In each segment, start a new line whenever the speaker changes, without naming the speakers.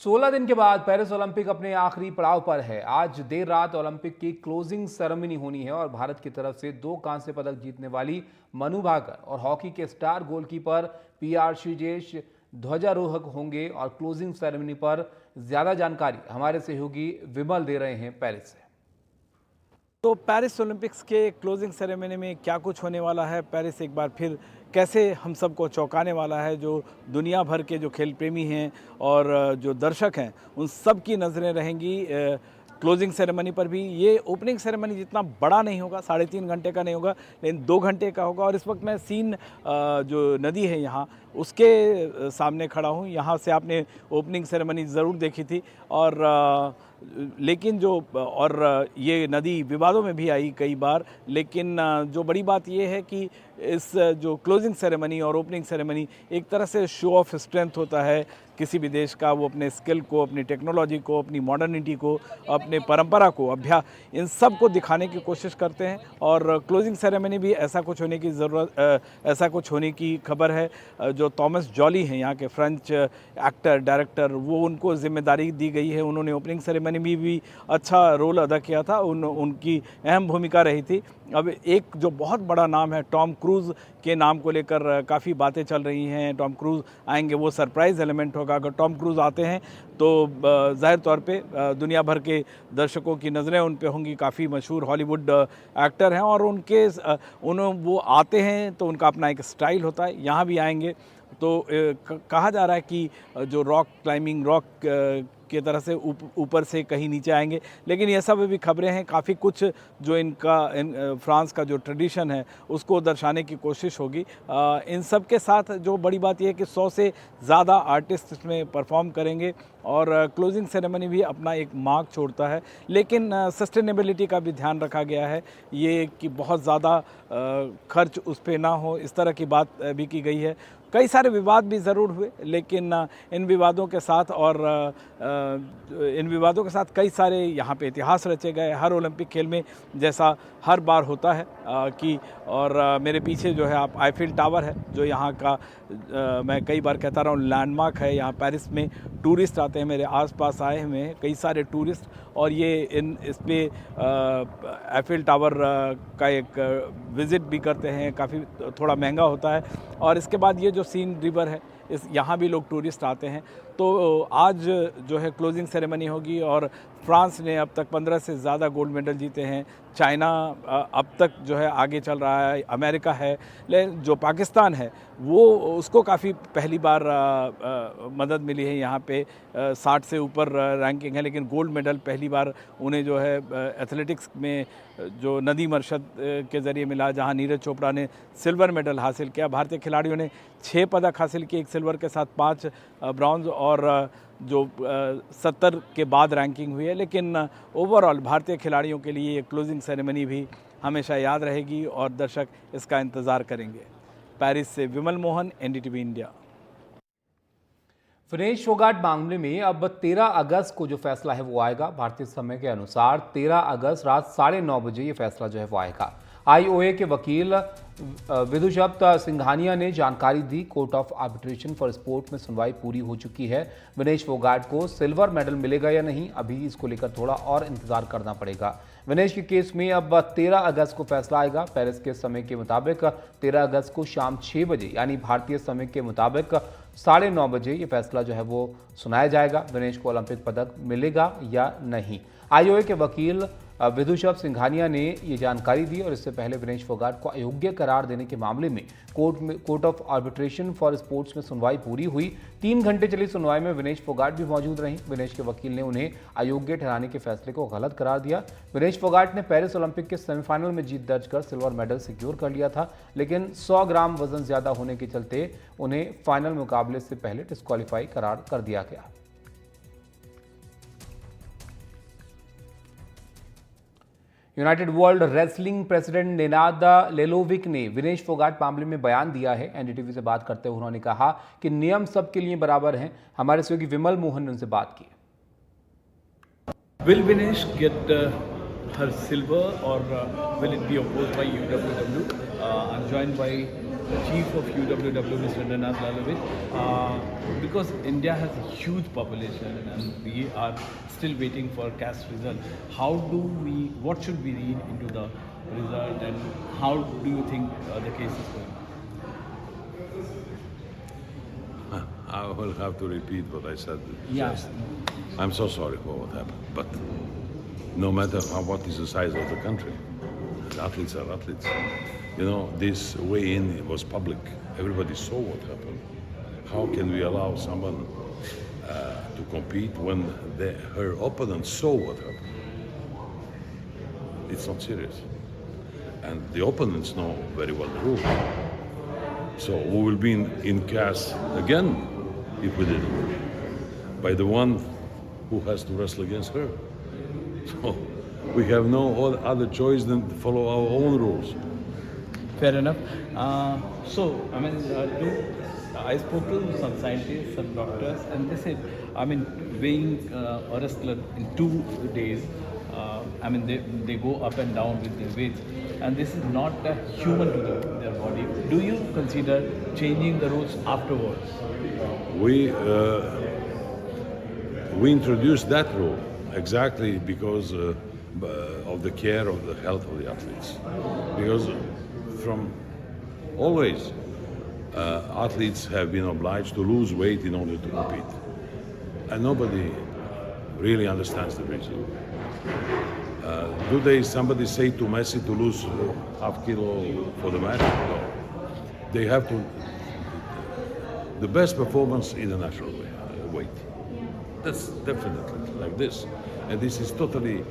16 दिन के बाद पेरिस ओलंपिक अपने आखिरी पड़ाव पर है। आज देर रात ओलंपिक की क्लोजिंग सेरेमनी होनी है और भारत की तरफ से 2 कांस्य पदक जीतने वाली मनु भाकर और हॉकी के स्टार गोलकीपर पीआर श्रीजेश ध्वजारोहक होंगे। और क्लोजिंग सेरेमनी पर ज्यादा जानकारी हमारे सहयोगी विमल दे रहे हैं पेरिस से।
तो पेरिस ओलंपिक्स के क्लोजिंग सेरेमनी में क्या कुछ होने वाला है, पेरिस एक बार फिर कैसे हम सबको चौंकाने वाला है, जो दुनिया भर के जो खेल प्रेमी हैं और जो दर्शक हैं उन सब की नज़रें रहेंगी क्लोजिंग सेरेमनी पर भी। ये ओपनिंग सेरेमनी जितना बड़ा नहीं होगा, 3.5 घंटे का नहीं होगा, लेकिन 2 घंटे का होगा। और इस वक्त मैं सीन जो नदी है यहाँ उसके सामने खड़ा हूँ। यहाँ से आपने ओपनिंग सेरेमनी ज़रूर देखी थी लेकिन ये नदी विवादों में भी आई कई बार। लेकिन जो बड़ी बात ये है कि इस जो क्लोजिंग सेरेमनी और ओपनिंग सेरेमनी एक तरह से शो ऑफ स्ट्रेंथ होता है किसी भी देश का। वो अपने स्किल को, अपनी टेक्नोलॉजी को, अपनी मॉडर्निटी को, अपने परंपरा को, अभ्यास, इन सब को दिखाने की कोशिश करते हैं। और क्लोजिंग सेरेमनी भी ऐसा कुछ होने की खबर है। जो थॉमस जॉली हैं यहाँ के फ्रेंच एक्टर डायरेक्टर, वो उनको जिम्मेदारी दी गई है। उन्होंने ओपनिंग सेरेमनी में भी अच्छा रोल अदा किया था, उनकी अहम भूमिका रही थी। अब एक जो बहुत बड़ा नाम है, टॉम क्रूज़ के नाम को लेकर काफ़ी बातें चल रही हैं। टॉम क्रूज़ आएंगे, वो सरप्राइज़ एलिमेंट होगा। अगर टॉम क्रूज़ आते हैं तो ज़ाहिर तौर पे दुनिया भर के दर्शकों की नज़रें उन पे होंगी। काफ़ी मशहूर हॉलीवुड एक्टर हैं और वो आते हैं तो उनका अपना एक स्टाइल होता है। यहाँ भी आएंगे तो कहा जा रहा है कि जो रॉक क्लाइंबिंग, के तरह से ऊपर से कहीं नीचे आएंगे। लेकिन ये सब भी खबरें हैं, काफ़ी कुछ जो फ्रांस का जो ट्रेडिशन है उसको दर्शाने की कोशिश होगी। इन सब के साथ जो बड़ी बात यह है कि 100 से ज़्यादा आर्टिस्ट इसमें परफॉर्म करेंगे और क्लोजिंग सेरेमनी भी अपना एक मार्क छोड़ता है। लेकिन सस्टेनेबिलिटी का भी ध्यान रखा गया है, ये कि बहुत ज़्यादा खर्च उस पर ना हो, इस तरह की बात भी की गई है। कई सारे विवाद भी ज़रूर हुए, लेकिन इन विवादों के साथ कई सारे यहाँ पे इतिहास रचे गए। हर ओलंपिक खेल में जैसा हर बार होता है मेरे पीछे जो है आप आईफिल टावर है, जो यहाँ का मैं कई बार कहता रहा हूँ लैंडमार्क है। यहाँ पेरिस में टूरिस्ट आते हैं, मेरे आसपास आए हुए हैं कई सारे टूरिस्ट, और ये इस पे आईफिल टावर का एक विज़िट भी करते हैं। काफ़ी थोड़ा महंगा होता है। और इसके बाद ये जो सीन रिवर है, यहाँ भी लोग टूरिस्ट आते हैं। तो आज जो है क्लोजिंग सेरेमनी होगी और फ्रांस ने अब तक 15 से ज़्यादा गोल्ड मेडल जीते हैं। चाइना अब तक जो है आगे चल रहा है, अमेरिका है, लेकिन जो पाकिस्तान है वो उसको काफ़ी पहली बार मदद मिली है। यहाँ पे 60 से ऊपर रैंकिंग है, लेकिन गोल्ड मेडल पहली बार उन्हें जो है एथलेटिक्स में जो नदी मरशद के ज़रिए मिला, जहाँ नीरज चोपड़ा ने सिल्वर मेडल हासिल किया। भारतीय खिलाड़ियों ने 6 पदक हासिल किए, एक सिल्वर के साथ 5 ब्रॉन्ज, और जो 70 के बाद रैंकिंग हुई है। लेकिन ओवरऑल भारतीय खिलाड़ियों के लिए ये क्लोजिंग सेरेमनी भी हमेशा याद रहेगी और दर्शक इसका इंतज़ार करेंगे। पेरिस से विमल मोहन, एनडीटीवी इंडिया।
विनेश फोगाट मामले में अब 13 अगस्त को जो फैसला है वो आएगा। भारतीय समय के अनुसार 13 अगस्त रात 9:30 बजे ये फैसला जो है वो आएगा। आईओए के वकील विदुषप्त सिंघानिया ने जानकारी दी, Court of Arbitration for Sport में सुनवाई पूरी हो चुकी है। विनेश फोगाट को सिल्वर मेडल मिलेगा या नहीं, अभी इसको लेकर थोड़ा और इंतजार करना पड़ेगा। विनेश के केस में अब 13 अगस्त को फैसला आएगा। पेरिस के समय के मुताबिक 13 अगस्त को शाम 6 बजे यानी भारतीय समय के मुताबिक 9:30 बजे ये फैसला जो है वो सुनाया जाएगा, विनेश को ओलंपिक पदक मिलेगा या नहीं। आईओए के वकील विदुषप्त सिंघानिया ने ये जानकारी दी और इससे पहले विनेश फोगाट को अयोग्य करार देने के मामले में court of Arbitration for sports में सुनवाई पूरी हुई। 3 घंटे चली सुनवाई में विनेश फोगाट भी मौजूद रहीं। विनेश के वकील ने उन्हें अयोग्य ठहराने के फैसले को गलत करार दिया। विनेश फोगाट ने पेरिस ओलंपिक के सेमीफाइनल में जीत दर्ज कर सिल्वर मेडल सिक्योर कर लिया था, लेकिन 100 ग्राम वजन ज्यादा होने के चलते उन्हें फाइनल मुकाबले से पहले डिस्क्वालीफाई करार कर दिया गया। United World Wrestling president Nenad Lalovic ने विनेश फोगाट मामले में बयान दिया है। एनडीटीवी से बात करते हुए उन्होंने कहा कि नियम सबके लिए बराबर हैं। हमारे सहयोगी विमल मोहन ने उनसे बात की।
Will Vinesh get her silver or will it be opposed by UWW? I'm joined by the chief of UWW, Mr. Ranjanath Lalowit, because India has a huge population and we are still waiting for CAS result. What should we read into the result and how do you think the case is going?
I will have to repeat what I said.
Yes.
I'm so sorry for what happened, but no matter what is the size of the country, athletes are athletes. You know, this way in was public. Everybody saw what happened. How can we allow someone to compete when her opponent saw what happened? It's not serious. And the opponents know very well the rules. So we will be in CAS again if we didn't, by the one who has to wrestle against her. So we have no other choice than to follow our own rules.
Fair enough. I spoke to some scientists, some doctors, and they said, weighing a wrestler in 2 days, they go up and down with their weights, and this is not human to their body. Do you consider changing the rules afterwards?
We introduced that rule exactly because of the care of the health of the athletes. Because from always, athletes have been obliged to lose weight in order to compete. And nobody really understands the reason. Somebody say to Messi to lose half kilo for the match? No. They have to, the best performance in a natural weight. That's definitely like this. And this is totally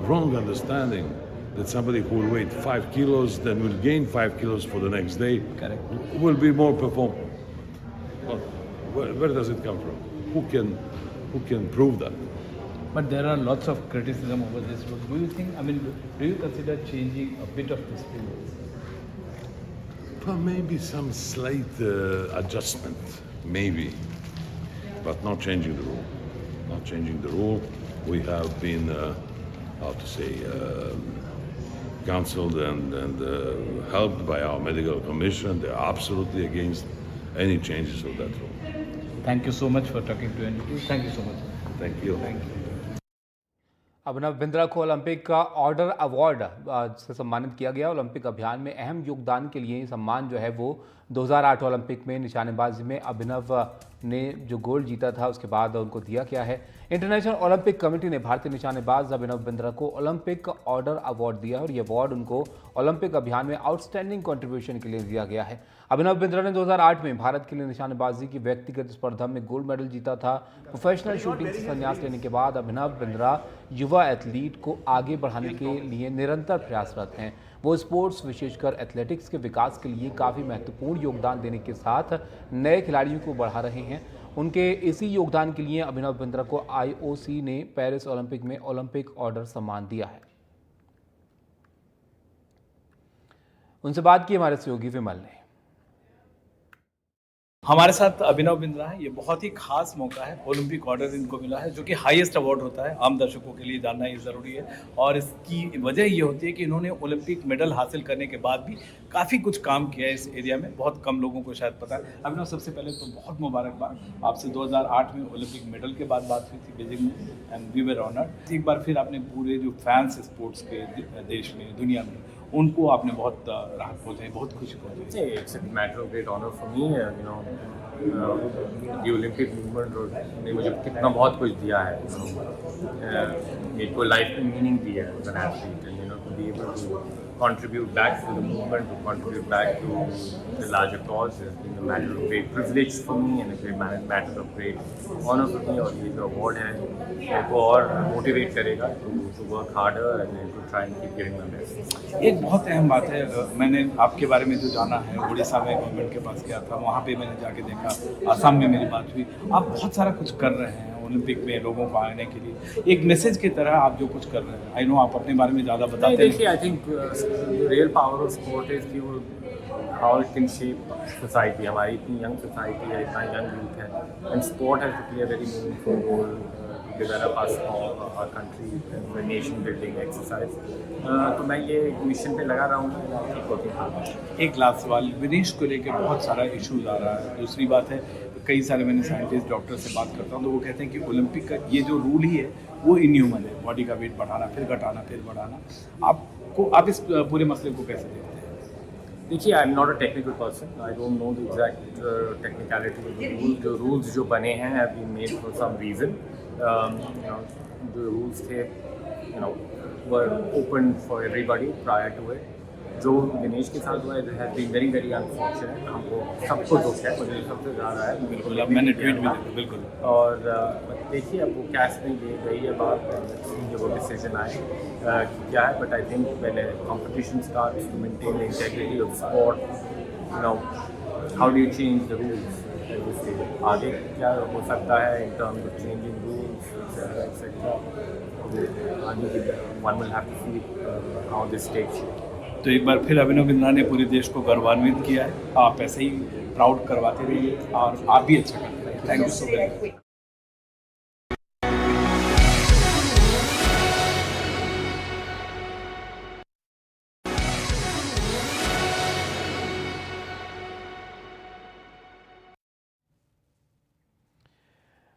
wrong understanding that somebody who will weigh 5 kilos, then will gain 5 kilos for the next day,
correct,
will be more performant. Well, where does it come from? Who can prove that?
But there are lots of criticism over this rule. Do you think, do you consider changing a bit of this rule?
Well, maybe some slight adjustment, maybe, but not changing the rule. Not changing the rule. We have been, counseled and helped by our medical commission. They are absolutely against any changes of that rule.
Thank you so much for talking to NDT. Thank you so much.
Thank you.
Thank you.
Abhinav Bindra को Olympic का order award से सम्मानित किया गया। Olympic अभियान में अहम योगदान के लिए सम्मान जो है वो 2008 ओलंपिक में निशानेबाजी में अभिनव ने जो गोल्ड जीता था उसके बाद उनको दिया गया है। इंटरनेशनल ओलंपिक कमेटी ने भारतीय निशानेबाज अभिनव बिंद्रा को ओलंपिक ऑर्डर अवार्ड दिया और ये अवार्ड उनको ओलंपिक अभियान में आउटस्टैंडिंग कंट्रीब्यूशन के लिए दिया गया है। अभिनव बिंद्रा ने 2008 में भारत के लिए निशानेबाजी की व्यक्तिगत स्पर्धा में गोल्ड मेडल जीता था। प्रोफेशनल शूटिंग से संन्यास लेने के बाद अभिनव बिंद्रा युवा एथलीट को आगे बढ़ाने के लिए निरंतर प्रयासरत हैं। वो स्पोर्ट्स विशेषकर एथलेटिक्स के विकास के लिए काफ़ी महत्वपूर्ण योगदान देने के साथ नए खिलाड़ियों को बढ़ा रहे हैं। उनके इसी योगदान के लिए अभिनव बिंद्रा को IOC ने पेरिस ओलंपिक में ओलंपिक ऑर्डर सम्मान दिया है। उनसे बात की हमारे सहयोगी विमल ने।
हमारे साथ अभिनव बिंद्रा है। ये बहुत ही खास मौका है, ओलंपिक ऑर्डर इनको मिला है जो कि हाईएस्ट अवार्ड होता है, आम दर्शकों के लिए जानना ये ज़रूरी है। और इसकी वजह ये होती है कि इन्होंने ओलंपिक मेडल हासिल करने के बाद भी काफ़ी कुछ काम किया है इस एरिया में, बहुत कम लोगों को शायद पता है। अभिनव, सबसे पहले तो बहुत मुबारकबाद, आपसे 2008 में ओलंपिक मेडल के बाद बात हुई थी बीजिंग में एंड वी वर ऑनर्ड। एक बार फिर आपने पूरे जो फैंस स्पोर्ट्स के देश में, दुनिया में, उनको आपने बहुत राहत पहुँचाई, बहुत खुशी पहुँचाई।
It's a matter of great honor for me, the Olympic movement ने मुझे कितना बहुत कुछ दिया है, मेरे को लाइफ में मीनिंग दिया है as an athlete, and to be able to contribute back to the movement, to contribute back to the larger cause has been a matter of great privilege for me and a great matter of great honor for me। और ये जो award है मेरे को और motivate करेगा to work harder and to try and keep giving my best।
एक बहुत अहम बात है, मैंने आपके बारे में जो जाना है, उड़ीसा में गवर्नमेंट के पास गया था, वहाँ पे मैंने जाके देखा, आसाम में मेरी बात हुई, आप बहुत सारा कुछ कर रहे हैं ओलंपिक में लोगों को आने के लिए, एक मैसेज की तरह आप जो कुछ कर रहे हैं। आई नो आप अपने बारे में ज़्यादा बताते हैं।
देखिए, I think the real power of sport is कि how it can shape society. हमारी इतनी यंग सोसाइटी है, इतना यंग यूथ है, and sport has to play a very meaningful role develop our country, nation building exercise. तो मैं ये mission पे लगा रहा हूँ।
एक लास्ट सवाल, विनेश को लेकर बहुत सारा इश्यूज आ रहा है। दूसरी बात है, कई सारे मैंने साइंटिस्ट डॉक्टर से बात करता हूँ तो वो कहते हैं कि ओलंपिक का ये जो रूल ही है वो इनह्यूमन है, बॉडी का वेट बढ़ाना फिर घटाना फिर बढ़ाना। आप इस पूरे मसले को कैसे देखते हैं?
देखिए, I am not a technical person, I don't know the exact technicality. जो रूल्स जो बने हैं have been made for some reason. जो रूल्स थे were open for everybody prior to it. जो दिनेश के साथ हुआ है has been very very unfortunate. हमको सबको दुख है, मुझे सबसे ज़्यादा है।
बिल्कुल, अब मैंने ट्वीट भी देखा। बिल्कुल।
और देखिए अब वो कैश में ले गई है बात, जब वो डिसीजन आए कि क्या है। बट आई थिंक पहले competition starts to maintain the integrity of sport. How do you change the rules? आगे क्या हो सकता है in terms of changing rules etcetera. आगे one will have to see how this takes.
तो एक बार फिर अभिनव बिंद्रा ने पूरे देश को गौरवान्वित किया है। आप ऐसे ही प्राउड करवाते रहिए और आप भी अच्छा करते रहिए। Thank you so much.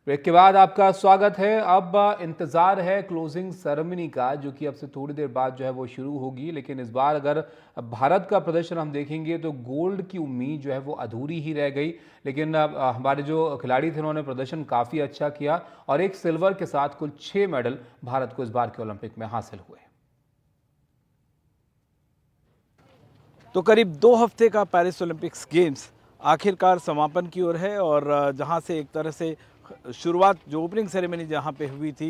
Break के बाद आपका स्वागत है। अब इंतज़ार है क्लोजिंग सेरेमनी का, जो कि अब से थोड़ी देर बाद जो है वो शुरू होगी। लेकिन इस बार अगर भारत का प्रदर्शन हम देखेंगे तो गोल्ड की उम्मीद जो है वो अधूरी ही रह गई। लेकिन हमारे जो खिलाड़ी थे उन्होंने प्रदर्शन काफ़ी अच्छा किया और एक सिल्वर के साथ कुल 6 मेडल भारत को इस बार के ओलंपिक में हासिल हुए।
तो करीब 2 हफ्ते का पेरिस ओलंपिक्स गेम्स आखिरकार समापन की ओर है और जहां से एक तरह से शुरुआत जो ओपनिंग सेरेमनी जहाँ पे हुई थी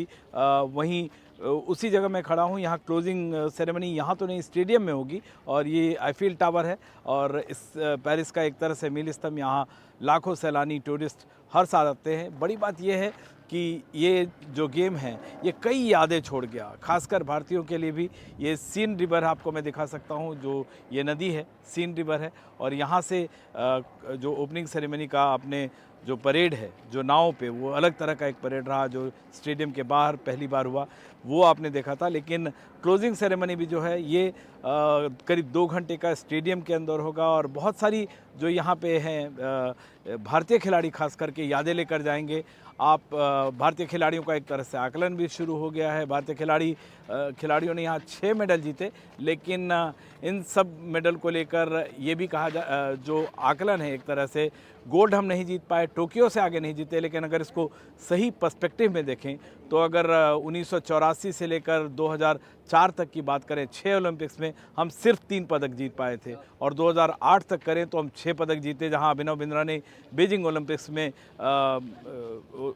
वहीं उसी जगह मैं खड़ा हूँ। यहाँ क्लोजिंग सेरेमनी यहाँ तो नहीं, स्टेडियम में होगी और ये आईफील टावर है और इस पेरिस का एक तरह से मील स्तंभ। यहाँ लाखों सैलानी टूरिस्ट हर साल आते हैं। बड़ी बात ये है कि ये जो गेम है ये कई यादें छोड़ गया, खासकर भारतीयों के लिए भी। ये सीन रिवर आपको मैं दिखा सकता हूँ, जो ये नदी है सीन रिवर है और यहाँ से जो ओपनिंग सेरेमनी का आपने जो परेड है जो नाव पे, वो अलग तरह का एक परेड रहा जो स्टेडियम के बाहर पहली बार हुआ, वो आपने देखा था। लेकिन क्लोजिंग सेरेमनी भी जो है ये करीब 2 घंटे का स्टेडियम के अंदर होगा और बहुत सारी जो यहाँ पे हैं भारतीय खिलाड़ी खास करके यादें लेकर जाएंगे। आप भारतीय खिलाड़ियों का एक तरह से आकलन भी शुरू हो गया है। भारतीय खिलाड़ियों ने यहाँ 6 मेडल जीते, लेकिन इन सब मेडल को लेकर ये भी कहा जो आकलन है एक तरह से, गोल्ड हम नहीं जीत पाए, टोक्यो से आगे नहीं जीते। लेकिन अगर इसको सही पर्सपेक्टिव में देखें तो अगर 1984 से लेकर 2004 तक की बात करें, 6 ओलंपिक्स में हम सिर्फ 3 पदक जीत पाए थे और 2008 तक करें तो हम 6 पदक जीते, जहां अभिनव बिंद्रा ने बीजिंग ओलंपिक्स में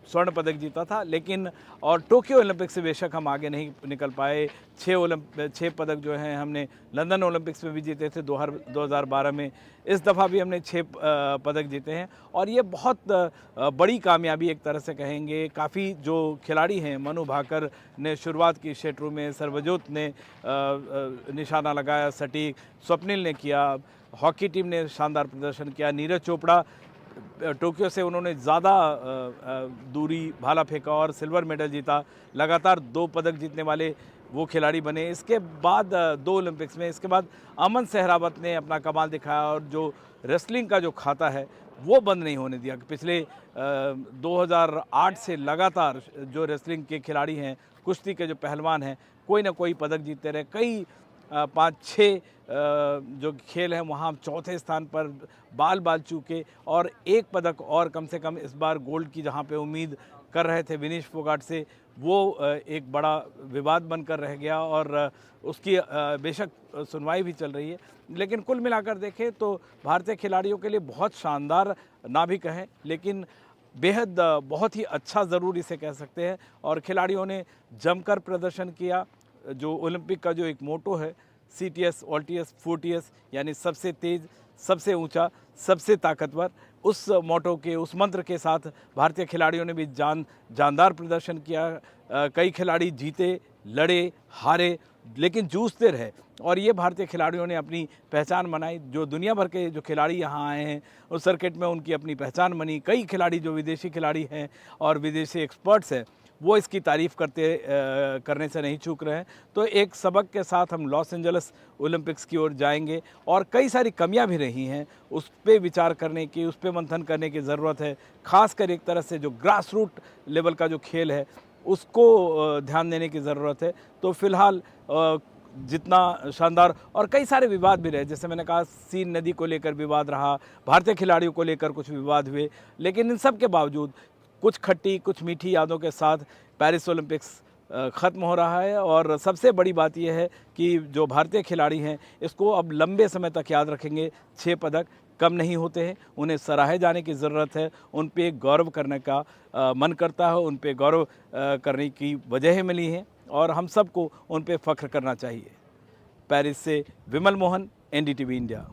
स्वर्ण पदक जीता था। लेकिन और टोक्यो ओलंपिक्स से बेशक हम आगे नहीं निकल पाए। 6 पदक जो हैं हमने लंदन ओलंपिक्स में भी जीते थे 2012 में। इस दफ़ा भी हमने 6 पदक जीते हैं और ये बहुत बड़ी कामयाबी एक तरह से कहेंगे। काफ़ी जो खिलाड़ी हैं, मनु भाकर ने शुरुआत की शेट्रू में, सर्वजोत ने निशाना लगाया सटीक, स्वप्निल ने किया, हॉकी टीम ने शानदार प्रदर्शन किया, नीरज चोपड़ा टोक्यो से उन्होंने ज़्यादा दूरी भाला फेंका और सिल्वर मेडल जीता। लगातार 2 पदक जीतने वाले वो खिलाड़ी बने। इसके बाद 2 ओलंपिक्स में, इसके बाद अमन सहरावत ने अपना कमाल दिखाया और जो रेसलिंग का जो खाता है वो बंद नहीं होने दिया। पिछले 2008 से लगातार जो रेसलिंग के खिलाड़ी हैं, कुश्ती के जो पहलवान हैं, कोई ना कोई पदक जीतते रहे। कई 5-6 जो खेल हैं वहाँ 4थे स्थान पर बाल चूके और 1 पदक और कम से कम इस बार गोल्ड की जहाँ पे उम्मीद कर रहे थे विनेश फोगाट से, वो एक बड़ा विवाद बनकर रह गया और उसकी बेशक सुनवाई भी चल रही है। लेकिन कुल मिलाकर देखें तो भारतीय खिलाड़ियों के लिए बहुत शानदार ना भी कहें, लेकिन बेहद बहुत ही अच्छा ज़रूर इसे कह सकते हैं। और खिलाड़ियों ने जमकर प्रदर्शन किया। जो ओलंपिक का जो एक मोटो है CTS, OLTS, 4TS यानी सबसे तेज़, सबसे ऊंचा, सबसे ताकतवर, उस मोटो के, उस मंत्र के साथ भारतीय खिलाड़ियों ने भी जानदार प्रदर्शन किया। कई खिलाड़ी जीते, लड़े, हारे, लेकिन जूझते रहे और ये भारतीय खिलाड़ियों ने अपनी पहचान बनाई। जो दुनिया भर के जो खिलाड़ी यहाँ आए हैं उस सर्किट में उनकी अपनी पहचान बनी। कई खिलाड़ी जो विदेशी खिलाड़ी हैं और विदेशी एक्सपर्ट्स हैं वो इसकी तारीफ़ करने से नहीं चूक रहे हैं। तो एक सबक के साथ हम लॉस एंजल्स ओलंपिक्स की ओर जाएंगे और कई सारी कमियां भी रही हैं, उस पर विचार करने की, उस पर मंथन करने की ज़रूरत है। खासकर एक तरह से जो ग्रास रूट लेवल का जो खेल है उसको ध्यान देने की ज़रूरत है। तो फिलहाल जितना शानदार, और कई सारे विवाद भी रहे, जैसे मैंने कहा सीन नदी को लेकर विवाद रहा, भारतीय खिलाड़ियों को लेकर कुछ विवाद हुए, लेकिन इन सब के बावजूद कुछ खट्टी कुछ मीठी यादों के साथ पेरिस ओलंपिक्स ख़त्म हो रहा है। और सबसे बड़ी बात यह है कि जो भारतीय खिलाड़ी हैं इसको अब लंबे समय तक याद रखेंगे। 6 पदक कम नहीं होते हैं, उन्हें सराहे जाने की ज़रूरत है, उन पे गौरव करने का मन करता है, उन पे गौरव करने की वजह मिली हैं और हम सबको उन पे फ़ख्र करना चाहिए। पेरिस से विमल मोहन, NDTV इंडिया।